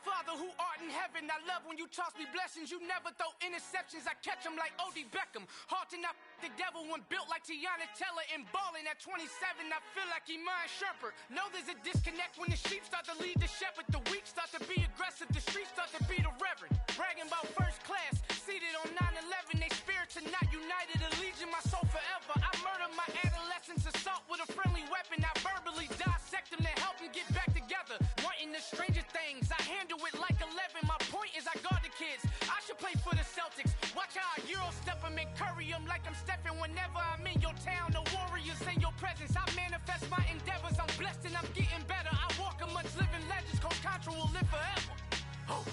Father who art in heaven, I love when you toss me blessings. You never throw interceptions, I catch them like O.D. Beckham. Hard to knock the devil when built like Tiana Teller. And balling at 27, I feel like Iman Shumpert. Know there's a disconnect when the sheep start to lead the shepherd. The weak start to be aggressive, the streets start to be the reverend. Bragging about first class, seated on 9/11. They spirits are not united, allegiance my soul forever. I murder my adolescence, assault with a friendly weapon. I verbally dissect them to help them get back together. Wanting the stranger things, I handle it like 11. My point is I guard the kids. I should play for the Celtics. Watch how I Euro step them and curry them like I'm stepping. Whenever I'm in your town, the warriors in your presence. I manifest my endeavors. I'm blessed and I'm getting better. I walk amongst living legends. Coach Contra will live forever. Oh.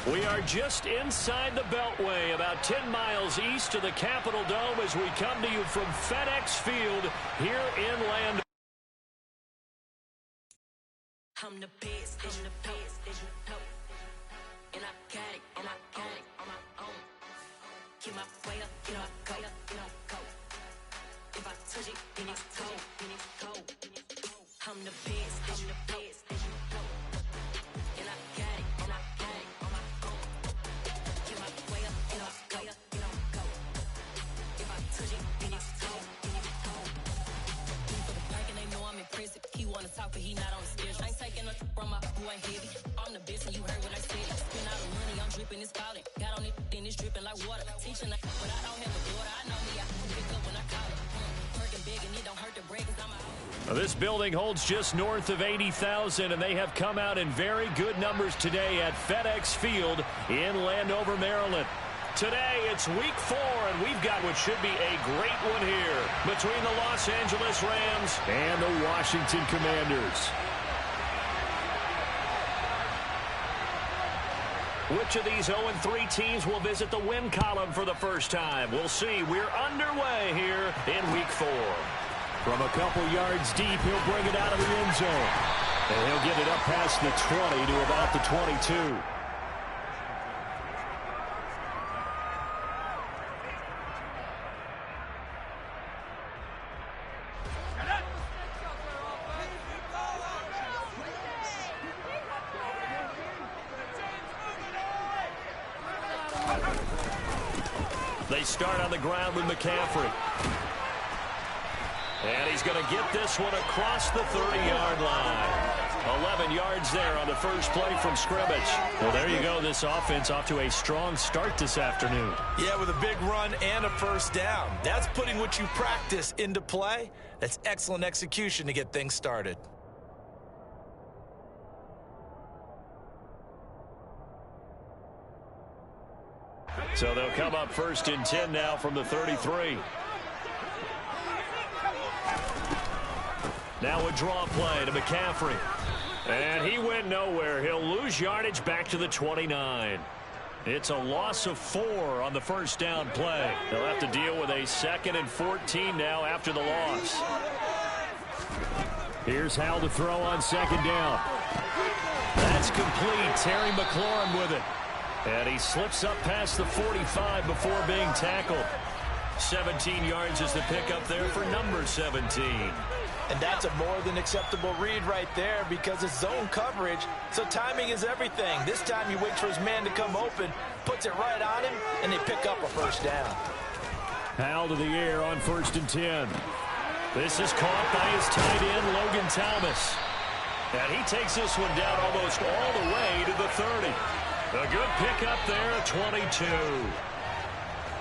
We are just inside the Beltway, about 10 miles east of the Capitol Dome as we come to you from FedEx Field here in Land. I'm the best, and I got it, and I got it on my own. Get my way up, get my go, go. If I touch it, then it's cold, I'm the best, and I got it, and I got it on my own. Get my way up, get my go. If I touch it, then it's cold, For the bank and they know I'm impressive. He wanna talk, but he not on the schedule. I ain't taking nothing from my boy heavy. I'm the best, and you heard what I said. Spend all the money, I'm dripping, it's falling. Got on it, then it's dripping like water. Teaching, but I don't have a daughter. I know me, I can pick up when I call it. Working big, and it don't hurt the break, 'cause I'm a... This building holds just north of 80,000, and they have come out in very good numbers today at FedEx Field in Landover, Maryland. Today, it's week 4, and we've got what should be a great one here between the Los Angeles Rams and the Washington Commanders. Which of these 0-3 teams will visit the win column for the first time? We'll see. We're underway here in week 4. From a couple yards deep, he'll bring it out of the end zone. And he'll get it up past the 20 to about the 22. They start on the ground with McCaffrey. And he's going to get this one across the 30-yard line. 11 yards there on the first play from scrimmage. Well, there you go. This offense off to a strong start this afternoon. Yeah, with a big run and a first down. That's putting what you practice into play. That's excellent execution to get things started. So they'll come up first and 10 now from the 33. Now a draw play to McCaffrey. And he went nowhere. He'll lose yardage back to the 29. It's a loss of 4 on the first down play. They'll have to deal with a 2nd and 14 now after the loss. Here's Hal to throw on 2nd down. That's complete. Terry McLaurin with it. And he slips up past the 45 before being tackled. 17 yards is the pickup there for number 17. And that's a more than acceptable read right there because it's zone coverage, so timing is everything. This time you wait for his man to come open, puts it right on him, and they pick up a first down. Hal to the air on 1st and 10. This is caught by his tight end, Logan Thomas. And he takes this one down almost all the way to the 30. A good pickup there, 22.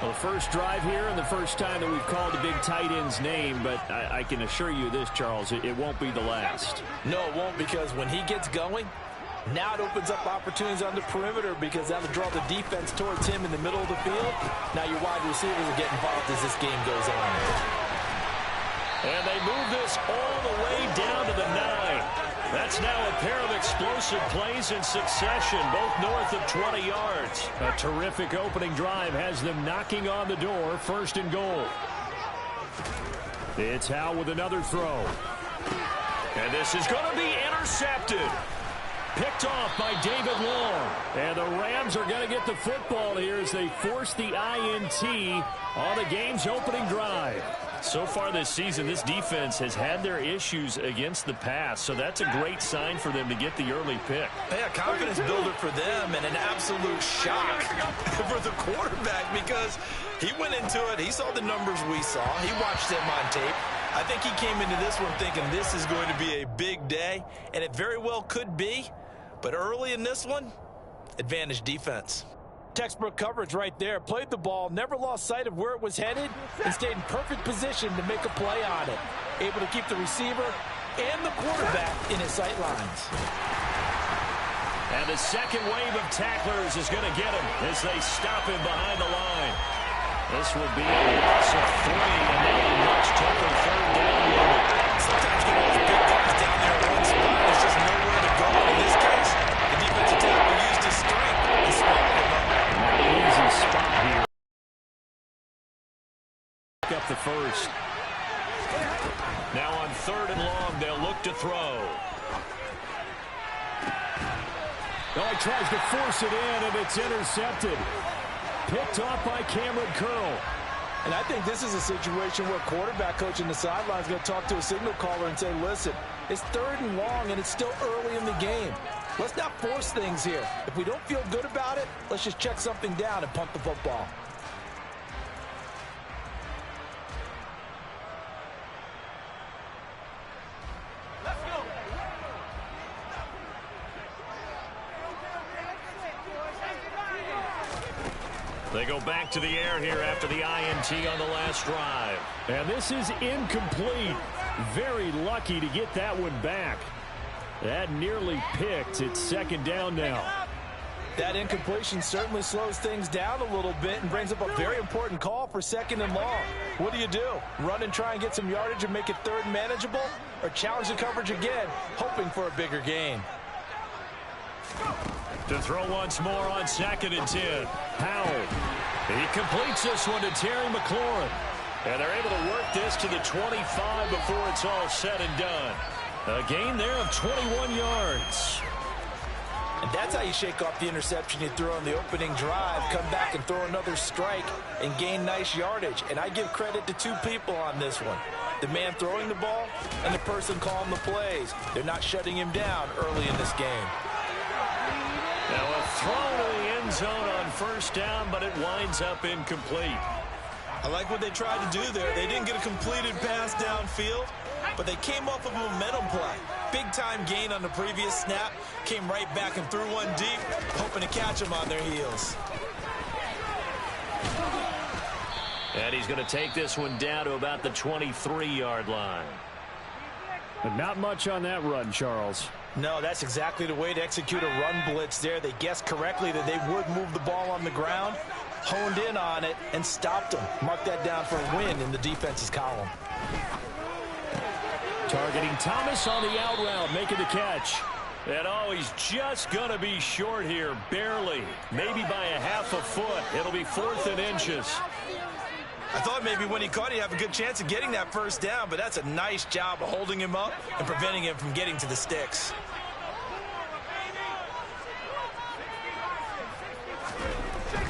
Well, the first drive here and the first time that we've called the big tight end's name, but I can assure you this, Charles, it won't be the last. No, it won't, because when he gets going, now it opens up opportunities on the perimeter because that'll draw the defense towards him in the middle of the field. Now your wide receivers will get involved as this game goes on. And they move this all the way down to the 9. That's now a pair of explosive plays in succession, both north of 20 yards. A terrific opening drive has them knocking on the door, 1st and goal. It's Hal with another throw. And this is going to be intercepted. Picked off by David Long. And the Rams are going to get the football here as they force the INT on the game's opening drive. So far this season, this defense has had their issues against the pass, so that's a great sign for them to get the early pick. Yeah, confidence builder for them and an absolute shock for the quarterback because he went into it. He saw the numbers we saw. He watched them on tape. I think he came into this one thinking this is going to be a big day, and it very well could be. But early in this one, advantage defense. Textbook coverage right there. Played the ball, never lost sight of where it was headed, and stayed in perfect position to make a play on it. Able to keep the receiver and the quarterback in his sight lines. And the second wave of tacklers is going to get him as they stop him behind the line. This will be a loss of 3, and now a much tougher third down unit. Sometimes getting those big guys down there in one spot, there's just nowhere to go. In this case, the defensive tackle used his strength to swallow them up. Not an easy spot here. Pick up the first. Now on 3rd and long, they'll look to throw. Oh, he tries to force it in, and it's intercepted. Picked off by Cameron Curl. And I think this is a situation where quarterback coach in the sideline is going to talk to a signal caller and say, listen, it's 3rd and long, and it's still early in the game. Let's not force things here. If we don't feel good about it, let's just check something down and punt the football. They go back to the air here after the INT on the last drive. And this is incomplete. Very lucky to get that one back. That nearly picked. It's 2nd down now. That incompletion certainly slows things down a little bit and brings up a very important call for 2nd and long. What do? Run and try and get some yardage and make it 3rd manageable? Or challenge the coverage again, hoping for a bigger gain? To throw once more on 2nd and 10. Howell. He completes this one to Terry McLaurin. And they're able to work this to the 25 before it's all said and done. A gain there of 21 yards. And that's how you shake off the interception you threw on the opening drive, come back and throw another strike and gain nice yardage. And I give credit to 2 people on this one. The man throwing the ball and the person calling the plays. They're not shutting him down early in this game. Now a throw to the end zone on 1st down, but it winds up incomplete. I like what they tried to do there. They didn't get a completed pass downfield, but they came off of a momentum play. Big-time gain on the previous snap. Came right back and threw one deep, hoping to catch them on their heels. And he's going to take this one down to about the 23-yard line. But not much on that run, Charles. No, that's exactly the way to execute a run blitz there. They guessed correctly that they would move the ball on the ground, honed in on it, and stopped them. Mark that down for a win in the defense's column. Targeting Thomas on the out route, making the catch. And oh, he's just going to be short here, barely. Maybe by a half a foot. It'll be 4th and inches. I thought maybe when he caught it, he'd have a good chance of getting that 1st down, but that's a nice job of holding him up and preventing him from getting to the sticks.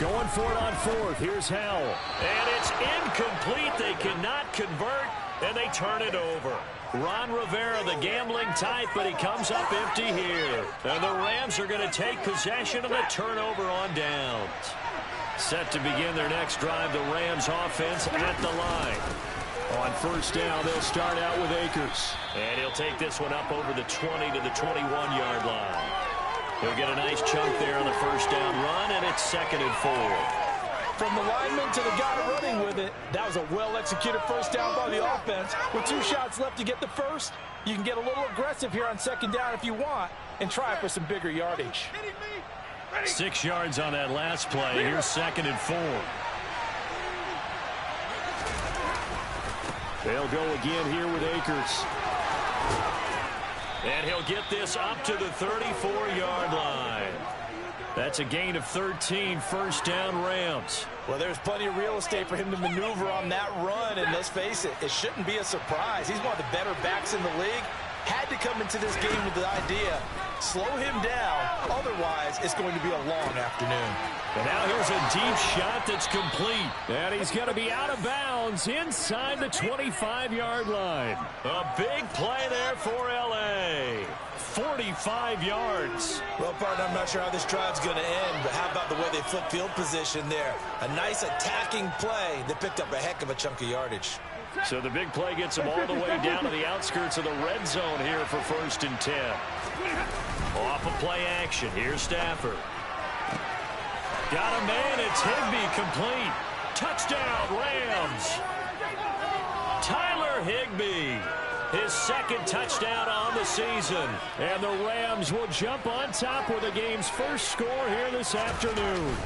Going for it on 4th. Here's Howell. And it's incomplete. They cannot convert, and they turn it over. Ron Rivera, the gambling type, but he comes up empty here. And the Rams are going to take possession of the turnover on downs. Set to begin their next drive, the Rams offense at the line. On 1st down, they'll start out with Akers. And he'll take this one up over the 20 to the 21-yard line. He'll get a nice chunk there on the 1st down run, and it's 2nd and 4. From the lineman to the guy running with it, that was a well-executed 1st down by the offense. With 2 shots left to get the first, you can get a little aggressive here on 2nd down if you want and try for some bigger yardage. 6 yards on that last play. Here's 2nd and 4. They'll go again here with Akers. And he'll get this up to the 34-yard line. That's a gain of 13, 1st down Rams. Well, there's plenty of real estate for him to maneuver on that run, and let's face it, it shouldn't be a surprise. He's one of the better backs in the league. had to come into this game with the idea, slow him down, otherwise it's going to be a long afternoon. And now here's a deep shot that's complete. And he's going to be out of bounds inside the 25-yard line. A big play there for L.A. 45 yards. Well, partner, I'm not sure how this drive's going to end, but how about the way they flip field position there? A nice attacking play that picked up a heck of a chunk of yardage. So the big play gets them all the way down to the outskirts of the red zone here for 1st and 10. Off of play action. Here's Stafford. Got a man. It's Higbee complete. Touchdown, Rams. Tyler Higbee. His 2nd touchdown on the season. And the Rams will jump on top with the game's first score here this afternoon.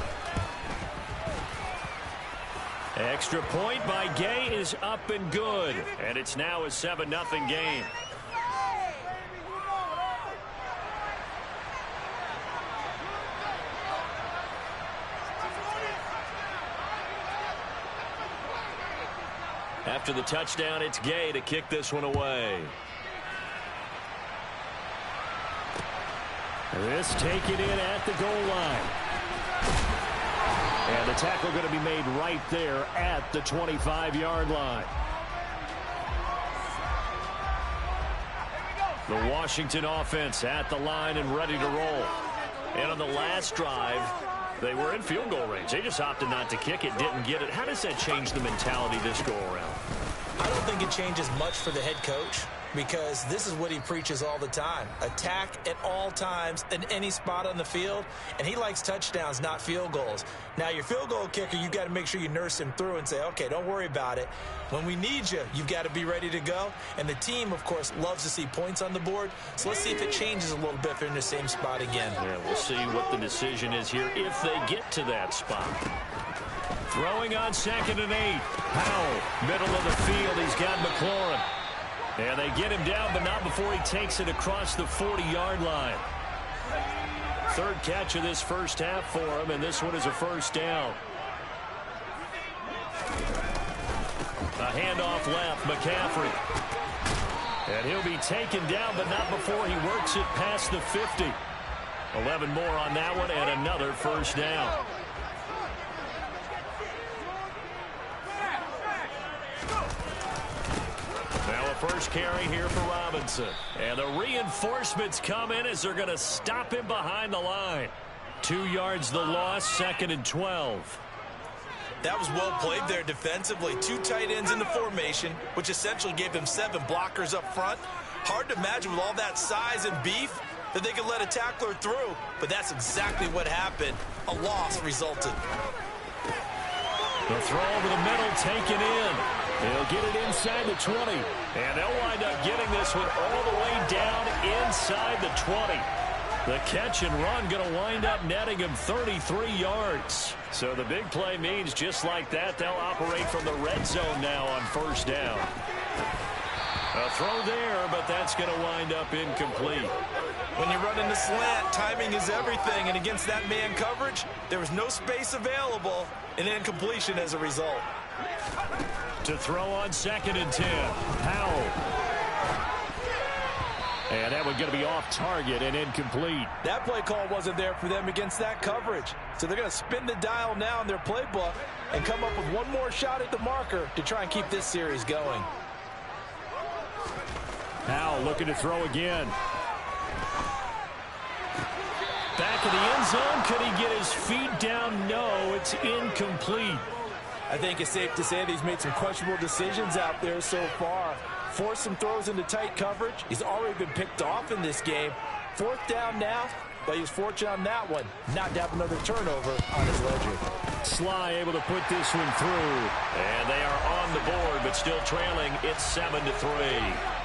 Extra point by Gay is up and good. And it's now a 7-0 game. After the touchdown, it's Gay to kick this one away. This taken in at the goal line. And the tackle going to be made right there at the 25-yard line. The Washington offense at the line and ready to roll. And on the last drive, they were in field goal range. They just opted not to kick it, didn't get it. How does that change the mentality this go around? I don't think it changes much for the head coach, because this is what he preaches all the time. Attack at all times in any spot on the field, and he likes touchdowns, not field goals. Now, your field goal kicker, you've got to make sure you nurse him through and say, okay, don't worry about it. When we need you, you've got to be ready to go. And the team, of course, loves to see points on the board. So let's see if it changes a little bit if they're in the same spot again. Yeah, we'll see what the decision is here if they get to that spot. Throwing on 2nd and 8. Powell, middle of the field. He's got McLaurin. And they get him down, but not before he takes it across the 40-yard line. 3rd catch of this first half for him, and this one is a 1st down. A handoff left, McCaffrey. And he'll be taken down, but not before he works it past the 50. 11 more on that one, and another 1st down. Now a first carry here for Robinson. And the reinforcements come in as they're going to stop him behind the line. 2 yards the loss, 2nd and 12. That was well played there defensively. 2 tight ends in the formation, which essentially gave them 7 blockers up front. Hard to imagine with all that size and beef that they could let a tackler through, but that's exactly what happened. A loss resulted. The throw over the middle, taken in. They'll get it inside the 20. And they'll wind up getting this one all the way down inside the 20. The catch and run going to wind up netting him 33 yards. So the big play means just like that, they'll operate from the red zone now on 1st down. A throw there, but that's going to wind up incomplete. When you're running the slant, timing is everything. And against that man coverage, there was no space available, and incompletion as a result. To throw on 2nd and 10. Powell. And that one going to be off target and incomplete. That play call wasn't there for them against that coverage. So they're going to spin the dial now in their playbook and come up with one more shot at the marker to try and keep this series going. Powell looking to throw again. Back of the end zone. Could he get his feet down? No, it's incomplete. I think it's safe to say that he's made some questionable decisions out there so far. Forced some throws into tight coverage. He's already been picked off in this game. 4th down now, but he was fortunate on that one not to have another turnover on his ledger. Sly able to put this one through. And they are on the board, but still trailing. It's 7-3.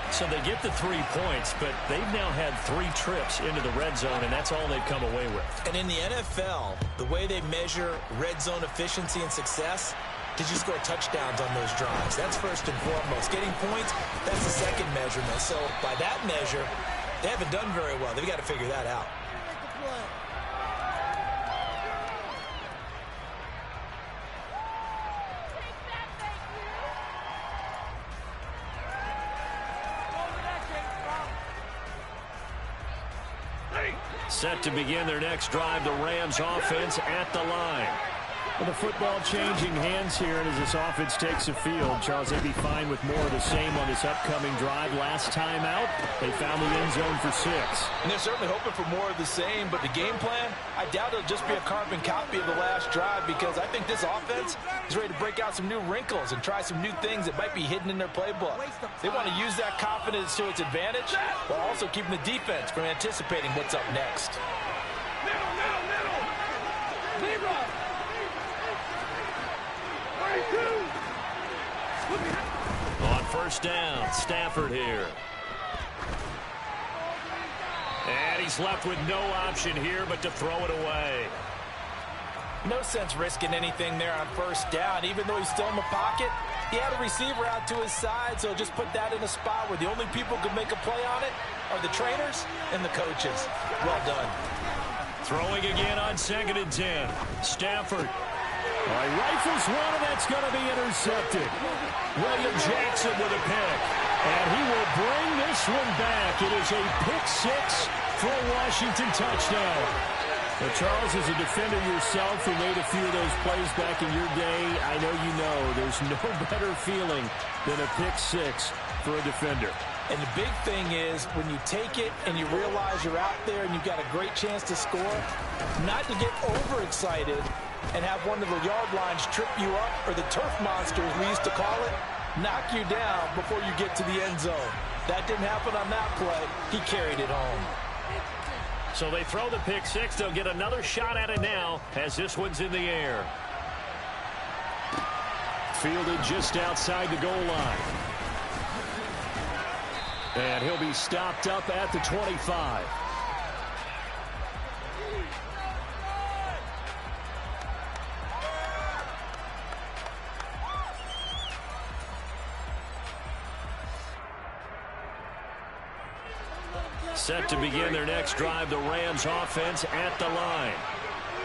So they get the 3 points, but they've now had 3 trips into the red zone, and that's all they've come away with. And in the NFL, the way they measure red zone efficiency and success, did you score touchdowns on those drives? That's first and foremost. Getting points, that's the second measurement. So by that measure, they haven't done very well. They've got to figure that out. Set to begin their next drive, the Rams offense at the line. Well, the football changing hands here, and as this offense takes the field, Charles, they'd be fine with more of the same on this upcoming drive. Last time out, they found the end zone for 6. And they're certainly hoping for more of the same, but the game plan, I doubt it'll just be a carbon copy of the last drive, because I think this offense is ready to break out some new wrinkles and try some new things that might be hidden in their playbook. They want to use that confidence to its advantage, while also keeping the defense from anticipating what's up next. On first down, Stafford here. And he's left with no option here but to throw it away. No sense risking anything there on first down. Even though he's still in the pocket, he had a receiver out to his side, so just put that in a spot where the only people who can make a play on it are the trainers and the coaches. Well done. Throwing again on 2nd and 10. Stafford. Rifles one, and that's going to be intercepted. William Jackson with a pick. And he will bring this one back. It is a pick-6 for a Washington touchdown. Well, Charles, as a defender yourself who made a few of those plays back in your day, I know you know there's no better feeling than a pick-6 for a defender. And the big thing is when you take it and you realize you're out there and you've got a great chance to score, not to get overexcited and have one of the yard lines trip you up, or the turf monster, as we used to call it, knock you down before you get to the end zone. That didn't happen on that play. He carried it home. So they throw the pick-6. They'll get another shot at it now as this one's in the air. Fielded just outside the goal line. And he'll be stopped up at the 25. Set to begin their next drive, the Rams offense at the line.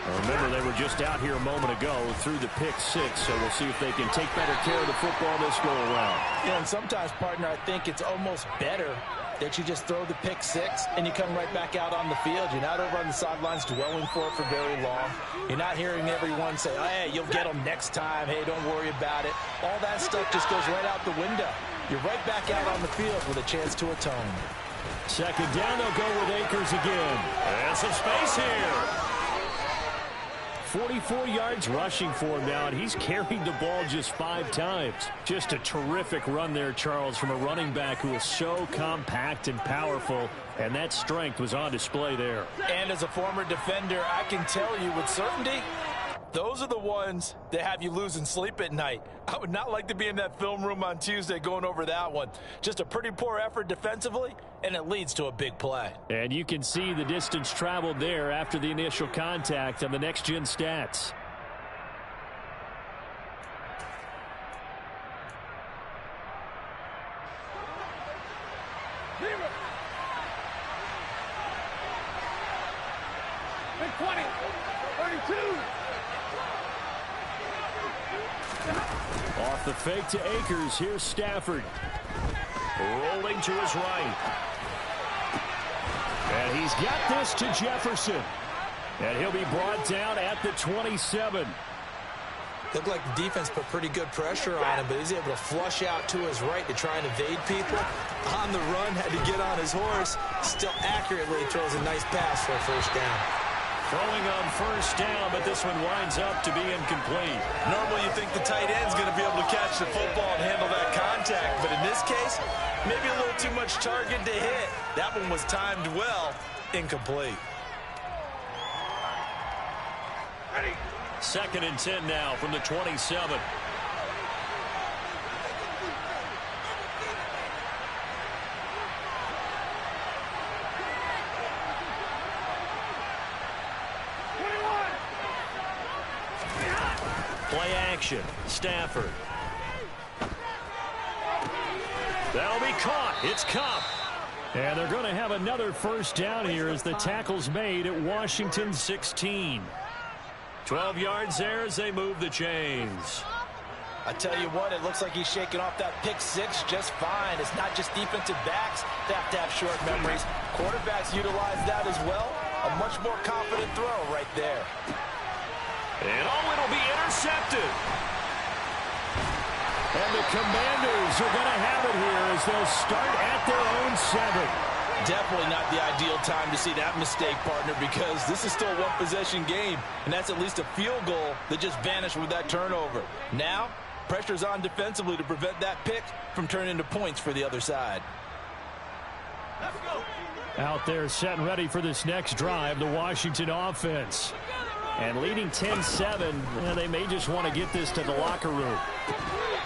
Well, remember, they were just out here a moment ago through the pick-6, so we'll see if they can take better care of the football this go-around. Yeah, and sometimes, partner, I think it's almost better that you just throw the pick-6 and you come right back out on the field. You're not over on the sidelines dwelling for it for very long. You're not hearing everyone say, oh, hey, you'll get them next time. Hey, don't worry about it. All that stuff just goes right out the window. You're right back out on the field with a chance to atone. 2nd down, they'll go with Akers again. And some space here. 44 yards rushing for him now, and he's carried the ball just 5 times. Just a terrific run there, Charles, from a running back who is so compact and powerful, and that strength was on display there. And as a former defender, I can tell you with certainty, those are the ones that have you losing sleep at night. I would not like to be in that film room on Tuesday going over that one. Just a pretty poor effort defensively, and it leads to a big play. And you can see the distance traveled there after the initial contact on the next-gen stats. Big 20, 32. Off the fake to Akers. Here's Stafford. Rolling to his right. And he's got this to Jefferson. And he'll be brought down at the 27. Looked like the defense put pretty good pressure on him, but he's able to flush out to his right to try and evade people. On the run, had to get on his horse. Still accurately throws a nice pass for a first down. Throwing on first down, but this one winds up to be incomplete. Normally you think the tight end's going to be able to catch the football and handle that contact, but in this case, maybe a little too much target to hit. That one was timed well, incomplete. 2nd and 10 now from the 27. Play action. Stafford. That'll be caught. It's Cup. And they're going to have another first down here as the tackle's made at Washington 16. 12 yards there as they move the chains. I tell you what, it looks like he's shaking off that pick-6 just fine. It's not just defensive backs that have to have short memories. Quarterbacks utilize that as well. A much more confident throw right there. And it'll be intercepted. And the Commanders are going to have it here as they'll start at their own 7. Definitely not the ideal time to see that mistake, partner, because this is still a one-possession game, and that's at least a field goal that just vanished with that turnover. Now, pressure's on defensively to prevent that pick from turning into points for the other side. Let's go. Out there set and ready for this next drive, the Washington offense. And leading 10-7, they may just want to get this to the locker room.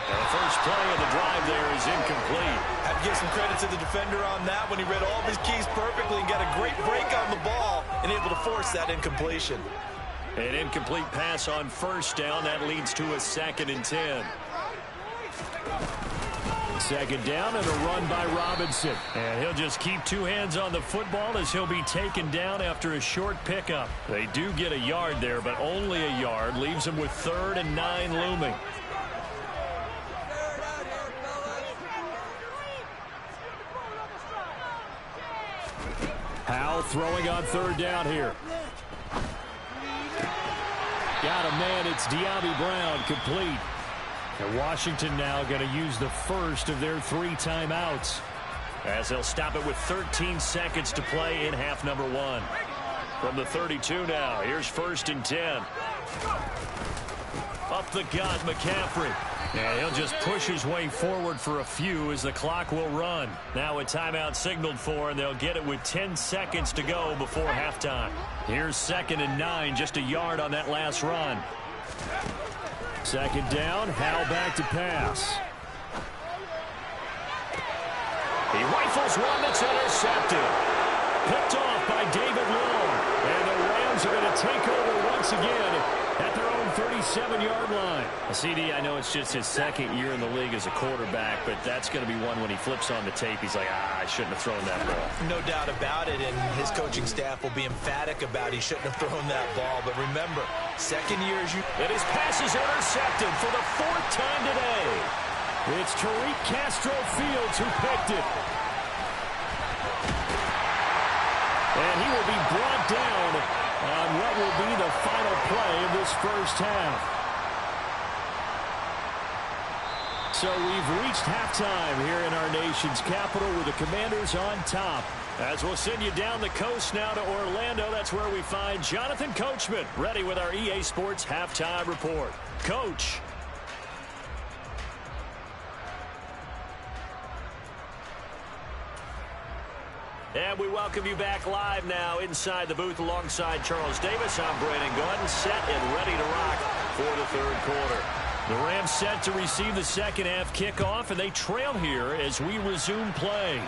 The first play of the drive there is incomplete. I have to give some credit to the defender on that when he read all of his keys perfectly and got a great break on the ball and able to force that incompletion. An incomplete pass on first down. That leads to a 2nd and 10. Second down and a run by Robinson. And he'll just keep 2 hands on the football as he'll be taken down after a short pickup. They do get a yard there, but only a yard. Leaves them with 3rd and 9 looming. Howell throwing on 3rd down here. Got a man. It's De'Ami Brown, complete. And Washington now going to use the first of their 3 timeouts, as they'll stop it with 13 seconds to play in half number 1. From the 32 now, here's 1st and 10. Up the gut, McCaffrey. And he'll just push his way forward for a few as the clock will run. Now a timeout signaled for, and they'll get it with 10 seconds to go before halftime. Here's 2nd and 9, just a yard on that last run. Second down, Howell back to pass. He rifles one that's intercepted. Picked off by David Long. And the Rams are going to take over once again at their own 37-yard line. CD, I know it's just his 2nd year in the league as a quarterback, but that's going to be one when he flips on the tape, he's like, I shouldn't have thrown that ball. No doubt about it, and his coaching staff will be emphatic about he shouldn't have thrown that ball. But remember, 2nd year as you... And his pass is intercepted for the 4th time today. It's Tariq Castro Fields who picked it. And he will be brought down on what will be the final play of this first half. So we've reached halftime here in our nation's capital with the Commanders on top. As we'll send you down the coast now to Orlando, that's where we find Jonathan Coachman ready with our EA Sports Halftime Report. Coach. And we welcome you back live now inside the booth alongside Charles Davis. I'm Brandon Gordon, set and ready to rock for the 3rd quarter. The Rams set to receive the 2nd half kickoff, and they trail here as we resume play.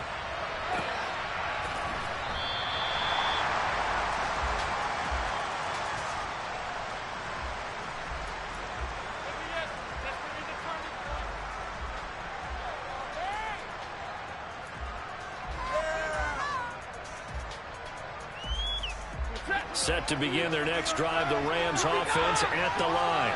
Set to begin their next drive, the Rams offense at the line.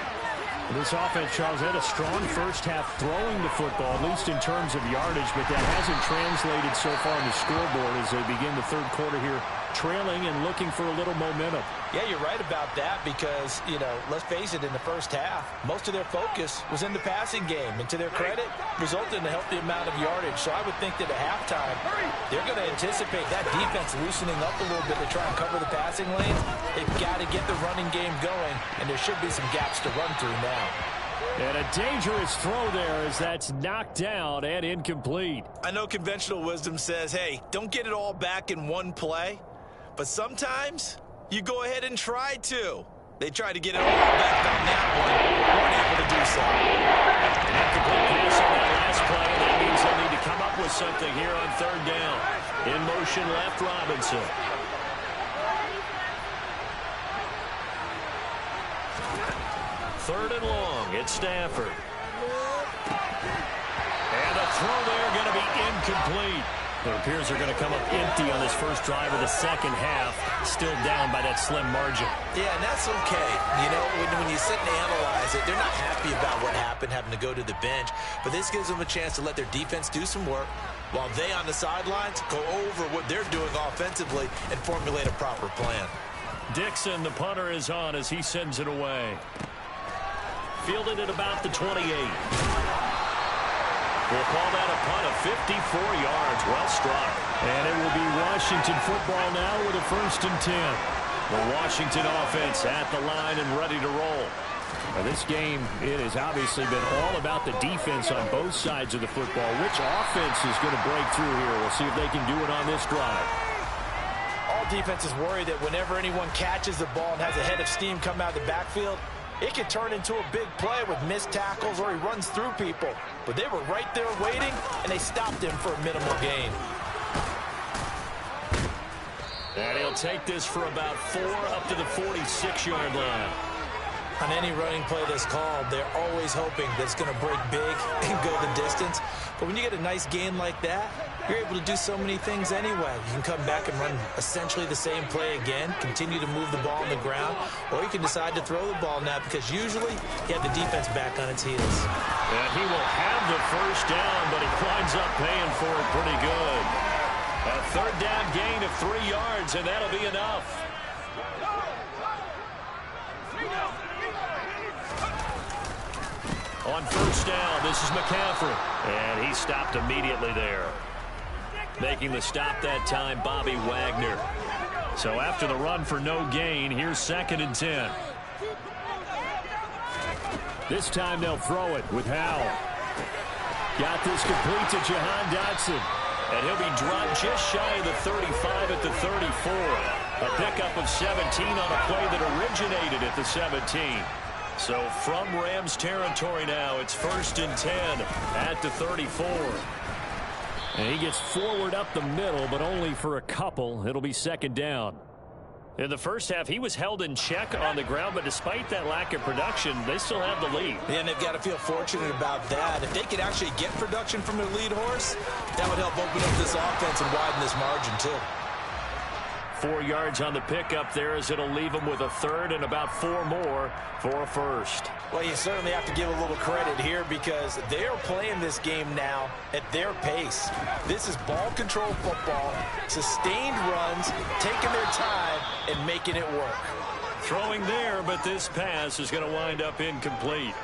This offense, Charles, had a strong first half throwing the football, at least in terms of yardage, but that hasn't translated so far on the scoreboard as they begin the 3rd quarter here, trailing and looking for a little momentum. Yeah, you're right about that because, let's face it, in the first half, most of their focus was in the passing game. And to their credit, resulted in a healthy amount of yardage. So I would think that at halftime, they're going to anticipate that defense loosening up a little bit to try and cover the passing lanes. They've got to get the running game going, and there should be some gaps to run through now. And a dangerous throw there as that's knocked down and incomplete. I know conventional wisdom says, hey, don't get it all back in one play. But sometimes you go ahead and try to. They tried to get it all back on that one. Weren't able to do so. An incomplete pass on that last play. That means they'll need to come up with something here on 3rd down. In motion left, Robinson. Third and long, it's Stafford. And a throw there going to be incomplete. It appears they're going to come up empty on this first drive of the second half, still down by that slim margin. Yeah, and that's okay. You know, when you sit and analyze it, they're not happy about what happened, having to go to the bench. But this gives them a chance to let their defense do some work while they on the sidelines go over what they're doing offensively and formulate a proper plan. Dixon, the punter, is on as he sends it away. Fielded at about the 28. We'll call that a punt of 54 yards. Well struck. And it will be Washington football now with a 1st and 10. The Washington offense at the line and ready to roll. Now this game, it has obviously been all about the defense on both sides of the football. Which offense is going to break through here? We'll see if they can do it on this drive. All defenses worry that whenever anyone catches the ball and has a head of steam come out of the backfield, it could turn into a big play with missed tackles or he runs through people. But they were right there waiting, and they stopped him for a minimal gain. And he'll take this for about 4 up to the 46-yard line. On any running play that's called, they're always hoping that it's going to break big and go the distance. But when you get a nice gain like that, you're able to do so many things anyway. You can come back and run essentially the same play again, continue to move the ball on the ground, or you can decide to throw the ball now because usually you have the defense back on its heels. And he will have the first down, but he winds up paying for it pretty good. A 3rd down gain of 3 yards, and that'll be enough. On 1st down, this is McCaffrey. And he stopped immediately there. Making the stop that time, Bobby Wagner. So after the run for no gain, here's 2nd and 10. This time they'll throw it with Howell. Got this complete to Jahan Dotson. And he'll be dropped just shy of the 35 at the 34. A pickup of 17 on a play that originated at the 17. So from Rams territory now, it's 1st and 10 at the 34. And he gets forward up the middle, but only for a couple. It'll be 2nd down. In the first half, he was held in check on the ground, but despite that lack of production, they still have the lead. And they've got to feel fortunate about that. If they could actually get production from their lead horse, that would help open up this offense and widen this margin too. 4 yards on the pickup there as it'll leave them with a 3rd and about 4 more for a 1st. Well, you certainly have to give a little credit here because they're playing this game now at their pace. This is ball control football, sustained runs, taking their time, and making it work. Throwing there, but this pass is going to wind up incomplete.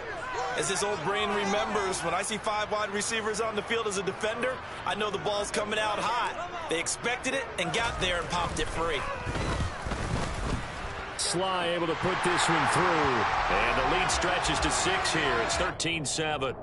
As this old brain remembers, when I see 5 wide receivers on the field as a defender, I know the ball's coming out hot. They expected it and got there and popped it free. Sly able to put this one through. And the lead stretches to 6 here. It's 13-7.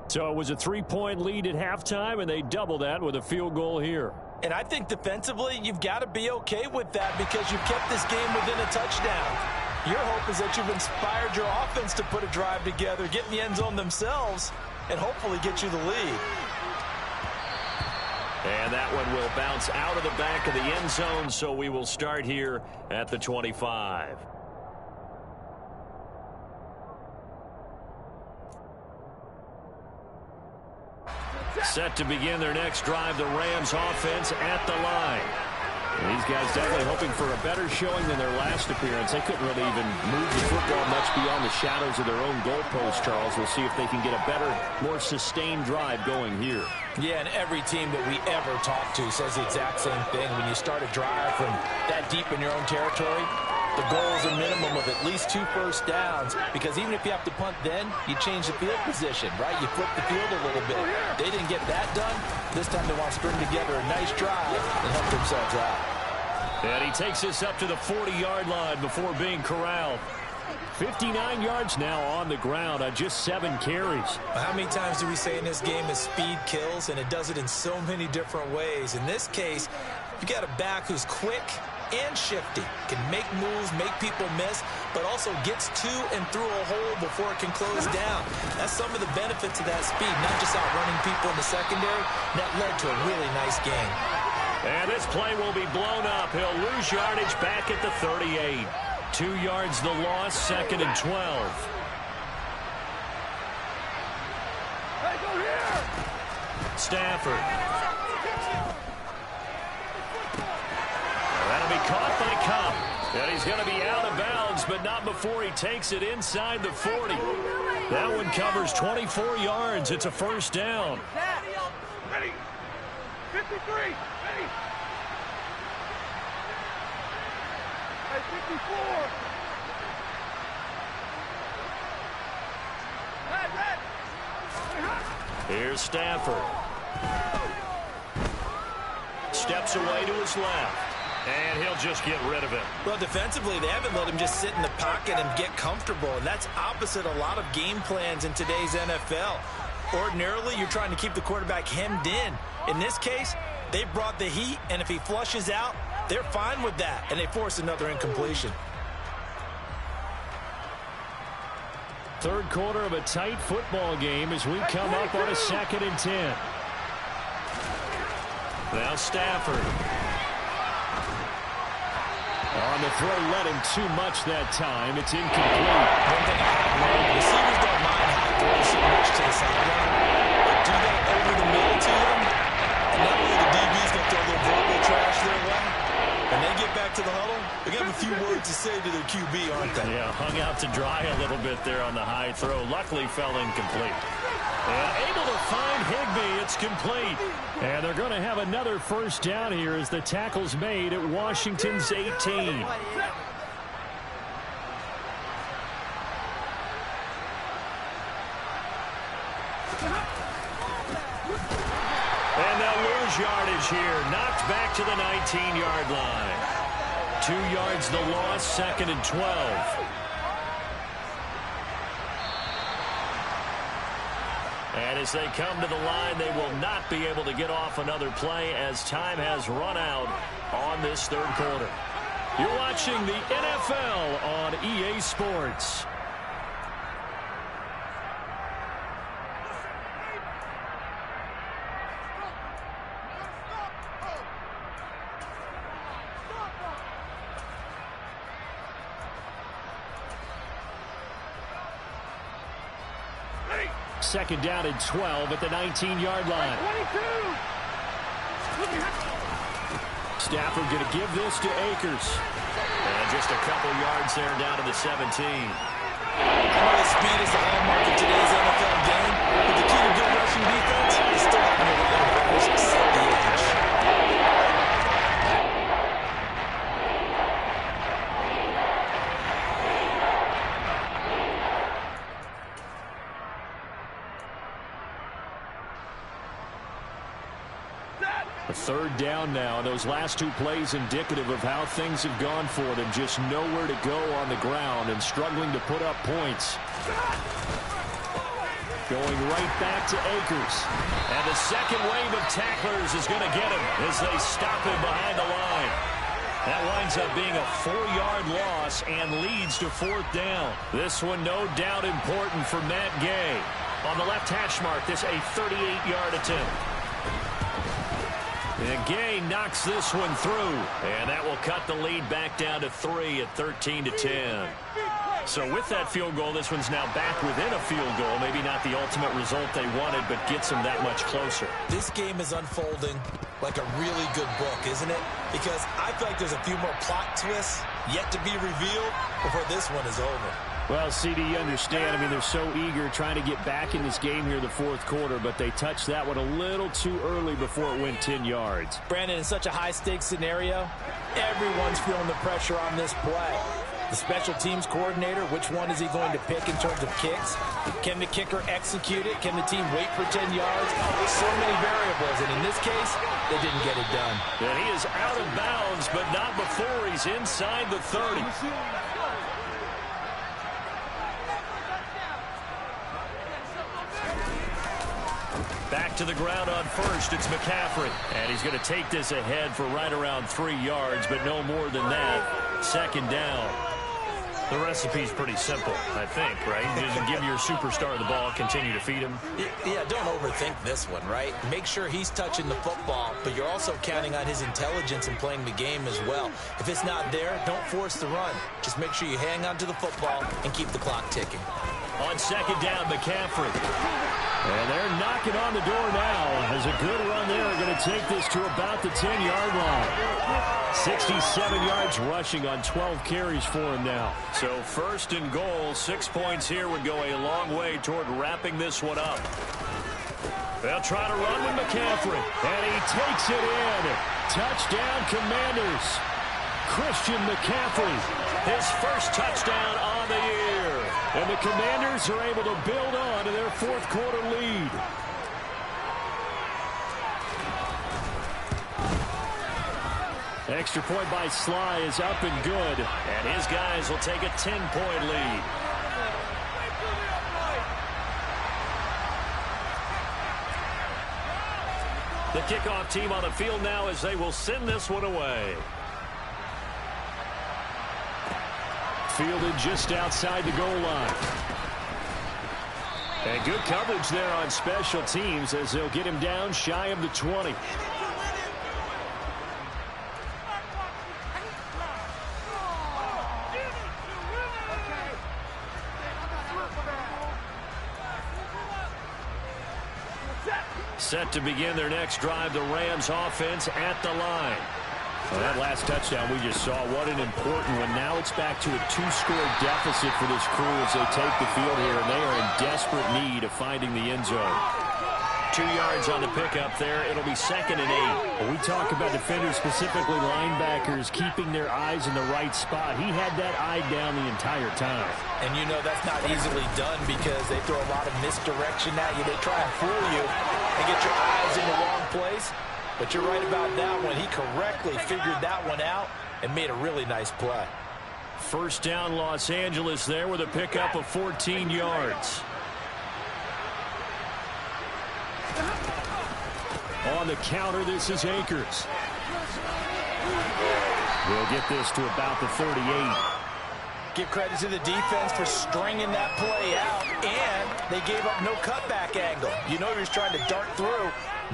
So it was a 3-point lead at halftime, and they double that with a field goal here. And I think defensively, you've got to be okay with that because you've kept this game within a touchdown. Your hope is that you've inspired your offense to put a drive together, get in the end zone themselves, and hopefully get you the lead. And that one will bounce out of the back of the end zone, so we will start here at the 25. Set to begin their next drive, the Rams offense at the line. And these guys definitely hoping for a better showing than their last appearance. They couldn't really even move the football much beyond the shadows of their own goalpost, Charles. We'll see if they can get a better, more sustained drive going here. Yeah, and every team that we ever talk to says the exact same thing. When you start a drive from that deep in your own territory, the goal is a minimum of at least 2 first downs because even if you have to punt then, you change the field position, right? You flip the field a little bit. They didn't get that done. This time they want to string together a nice drive and help themselves out. And he takes this up to the 40-yard line before being corralled. 59 yards now on the ground on just 7 carries. How many times do we say in this game is speed kills, and it does it in so many different ways. In this case, you got a back who's quick and shifty, can make moves, make people miss, but also gets to and through a hole before it can close down. That's some of the benefits of that speed, not just outrunning people in the secondary. That led to a really nice game. And this play will be blown up. He'll lose yardage back at the 38. 2 yards the loss, 2nd and 12. Stafford. caught by Cobb. And he's going to be out of bounds, but not before he takes it inside the 40. That one covers 24 yards. It's a first down. Ready. 53. Ready. Hey, 54. Here's Stafford. Steps away to his left. And he'll just get rid of it. Well, defensively, they haven't let him just sit in the pocket and get comfortable, and that's opposite a lot of game plans in today's NFL. Ordinarily, you're trying to keep the quarterback hemmed in. In this case, they brought the heat, and if he flushes out, they're fine with that, and they force another incompletion. Third quarter of a tight football game as we come up on a 2nd and 10. Now Stafford. On the throw, led him too much that time. It's incomplete. One thing I have learned, receivers don't mind how it throws so much to the sideline, but do that over the middle to them, and not only the DB's going to throw a little verbal trash their way. When they get back to the huddle, they're going to have a few words to say to their QB, aren't they? Yeah, hung out to dry a little bit there on the high throw. Luckily fell incomplete. And able to find Higbee. It's complete. And they're going to have another first down here as the tackle's made at Washington's 18. And they'll lose yardage here. Knocked back to the 19-yard line. 2 yards the loss, 2nd and 12. And as they come to the line, they will not be able to get off another play as time has run out on this third quarter. You're watching the NFL on EA Sports. Second down and 12 at the 19-yard line. 22. Stafford going to give this to Akers. And just a couple yards there down to the 17. I know the speed is the hallmark of today's NFL game, but the key to good rushing defense is still having the linebackers set the edge. A third down now. Those last two plays indicative of how things have gone for them. Just nowhere to go on the ground and struggling to put up points. Going right back to Akers. And the second wave of tacklers is going to get him as they stop him behind the line. That winds up being a 4-yard loss and leads to 4th down. This one no doubt important for Matt Gay. On the left hash mark, this a 38-yard attempt. And Gay knocks this one through, and that will cut the lead back down to 3 at 13-10. So with that field goal, this one's now back within a field goal. Maybe not the ultimate result they wanted, but gets them that much closer. This game is unfolding like a really good book, isn't it? Because I feel like there's a few more plot twists yet to be revealed before this one is over. Well, CD, you understand. I mean, they're so eager trying to get back in this game here in the fourth quarter, but they touched that one a little too early before it went 10 yards. Brandon, in such a high-stakes scenario, everyone's feeling the pressure on this play. The special teams coordinator, which one is he going to pick in terms of kicks? Can the kicker execute it? Can the team wait for 10 yards? So many variables, and in this case, they didn't get it done. And he is out of bounds, but not before he's inside the 30. Back to the ground on first, it's McCaffrey. And he's going to take this ahead for right around 3 yards, but no more than that. Second down. The recipe's pretty simple, I think, right? Just give your superstar the ball, continue to feed him. Yeah, don't overthink this one, right? Make sure he's touching the football, but you're also counting on his intelligence in playing the game as well. If it's not there, don't force the run. Just make sure you hang on to the football and keep the clock ticking. On second down, McCaffrey. And they're knocking on the door now as a good run there are going to take this to about the 10-yard line. 67 yards rushing on 12 carries for him now. So first and goal, 6 points here would go a long way toward wrapping this one up. They'll try to run with McCaffrey, and he takes it in. Touchdown, Commanders. Christian McCaffrey, his first touchdown on the year. And the Commanders are able to build on to their fourth quarter lead. Extra point by Sly is up and good. And his guys will take a 10-point lead. The kickoff team on the field now as they will send this one away. Fielded just outside the goal line. And good coverage there on special teams as they'll get him down shy of the 20. Set to begin their next drive, the Rams offense at the line. Well, that last touchdown we just saw, what an important one. Now it's back to a 2-score deficit for this crew as they take the field here, and they are in desperate need of finding the end zone. 2 yards on the pickup there. It'll be 2nd and 8. Well, we talk about defenders, specifically linebackers, keeping their eyes in the right spot. He had that eye down the entire time. And you know that's not easily done because they throw a lot of misdirection at you. They try and fool you and get your eyes in the wrong place. But you're right about that one. He correctly figured that one out and made a really nice play. First down, Los Angeles there with a pickup of 14 yards. On the counter, this is Akers. We'll get this to about the 38. Give credit to the defense for stringing that play out, and they gave up no cutback angle. You know he was trying to dart through.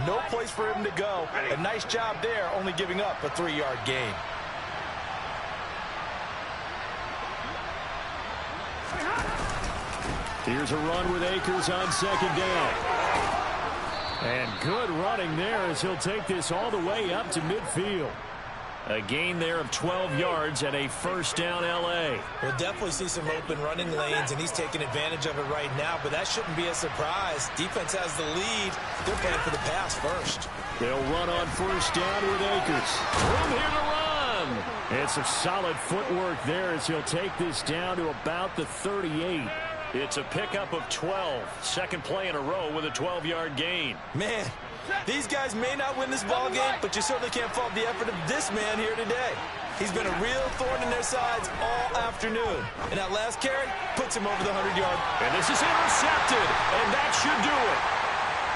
No place for him to go. A nice job there, only giving up a 3-yard gain. Here's a run with Akers on 2nd down. And good running there as he'll take this all the way up to midfield. A gain there of 12 yards and a first down L.A. We'll definitely see some open running lanes, and he's taking advantage of it right now, but that shouldn't be a surprise. Defense has the lead. They're playing for the pass first. They'll run on first down with Akers. Room here to run. It's some solid footwork there as he'll take this down to about the 38. It's a pickup of 12. Second play in a row with a 12-yard gain. Man, these guys may not win this ball game, but you certainly can't fault the effort of this man here today. He's been a real thorn in their sides all afternoon. And that last carry puts him over the 100-yard. And this is intercepted, and that should do it.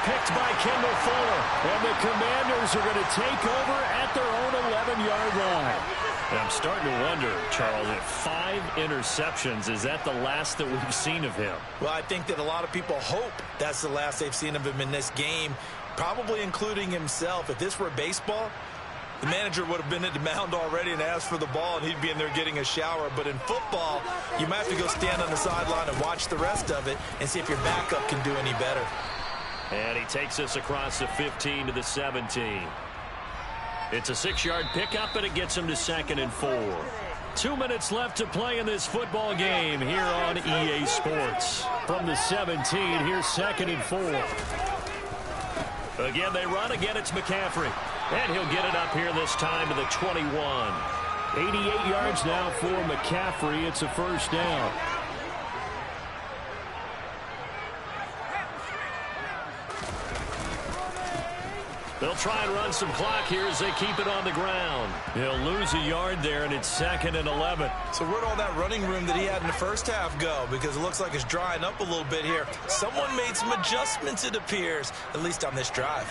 Picked by Kendall Fuller. And the Commanders are going to take over at their own 11-yard line. And I'm starting to wonder, Charles, if 5 interceptions, is that the last that we've seen of him? Well, I think that a lot of people hope that's the last they've seen of him in this game, probably including himself. If this were baseball, the manager would have been at the mound already and asked for the ball, and he'd be in there getting a shower. But in football, you might have to go stand on the sideline and watch the rest of it and see if your backup can do any better. And he takes us across the 15 to the 17. It's a 6-yard pickup, and it gets him to 2nd and 4. 2 minutes left to play in this football game here on EA Sports. From the 17, here's 2nd and 4. Again, they run. Again, it's McCaffrey. And he'll get it up here this time to the 21. 88 yards now for McCaffrey. It's a first down. They'll try and run some clock here as they keep it on the ground. He'll lose a yard there, and it's 2nd and 11. So where'd all that running room that he had in the first half go? Because it looks like it's drying up a little bit here. Someone made some adjustments, it appears, at least on this drive.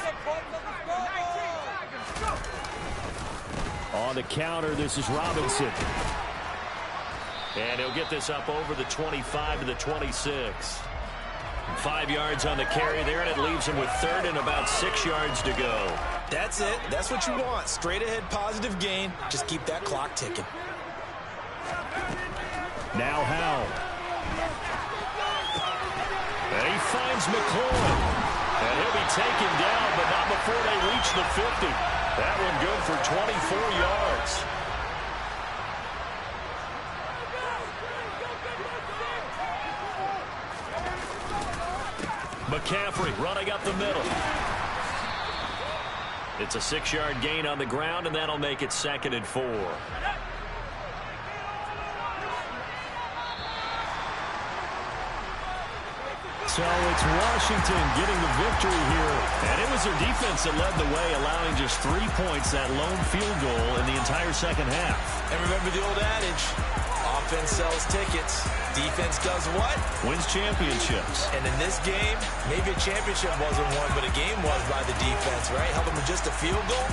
On the counter, this is Robinson. And he'll get this up over the 25 to the 26. 5 yards on the carry there, and it leaves him with 3rd and about 6 yards to go. That's it. That's what you want. Straight ahead positive gain. Just keep that clock ticking. Now Howell. And he finds McLaurin. And he'll be taken down, but not before they reach the 50. That one good for 24 yards. McCaffrey running up the middle. It's a 6-yard gain on the ground, and that'll make it 2nd and 4. So it's Washington getting the victory here. And it was their defense that led the way, allowing just 3 points, that lone field goal in the entire second half. And remember the old adage, offense sells tickets. Defense does what? Wins championships. And in this game, maybe a championship wasn't won, but a game was by the defense, right? Held them to just a field goal.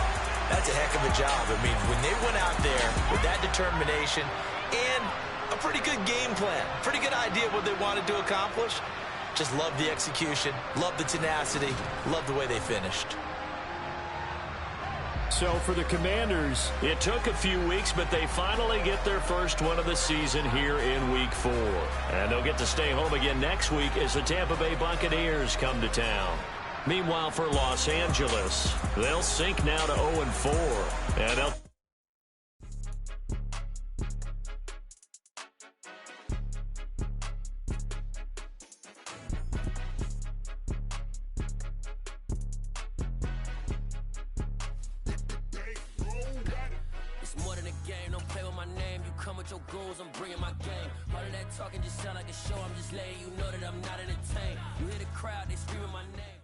That's a heck of a job. I mean, when they went out there with that determination and a pretty good game plan, pretty good idea of what they wanted to accomplish, just love the execution, love the tenacity, love the way they finished. So for the Commanders, it took a few weeks, but they finally get their first win of the season here in Week 4. And they'll get to stay home again next week as the Tampa Bay Buccaneers come to town. Meanwhile, for Los Angeles, they'll sink now to 0-4. And they'll... Your goals, I'm bringing my game. All of that talking just sound like a show. I'm just letting you know that I'm not entertained. You hear the crowd, they screaming my name.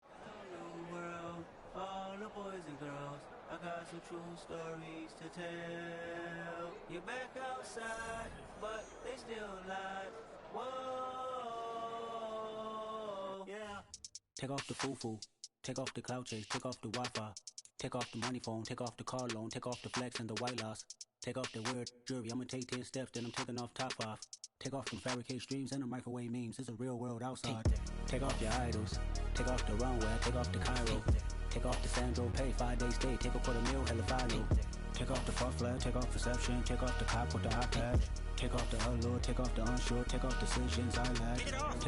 Hello world, all the boys and girls. I got some true stories to tell. You're back outside, but they still alive. Whoa, yeah. Take off the foo-foo, take off the cloud chase, take off the Wi-Fi. Take off the money phone, take off the car loan, take off the flex and the white loss. Take off the weird jewelry, I'ma take 10 steps, then I'm taking off top off. Take off them fabricated streams and the microwave memes, it's a real world outside. Take off your idols, take off the runway, take off the Cairo. Take off the Sandro pay, 5-day stay, take a quarter meal, hella final. Take off the fuck flag, take off perception, take off the cop with the iPad. Take off the allure, take off the unsure, take off decisions I lack. Take off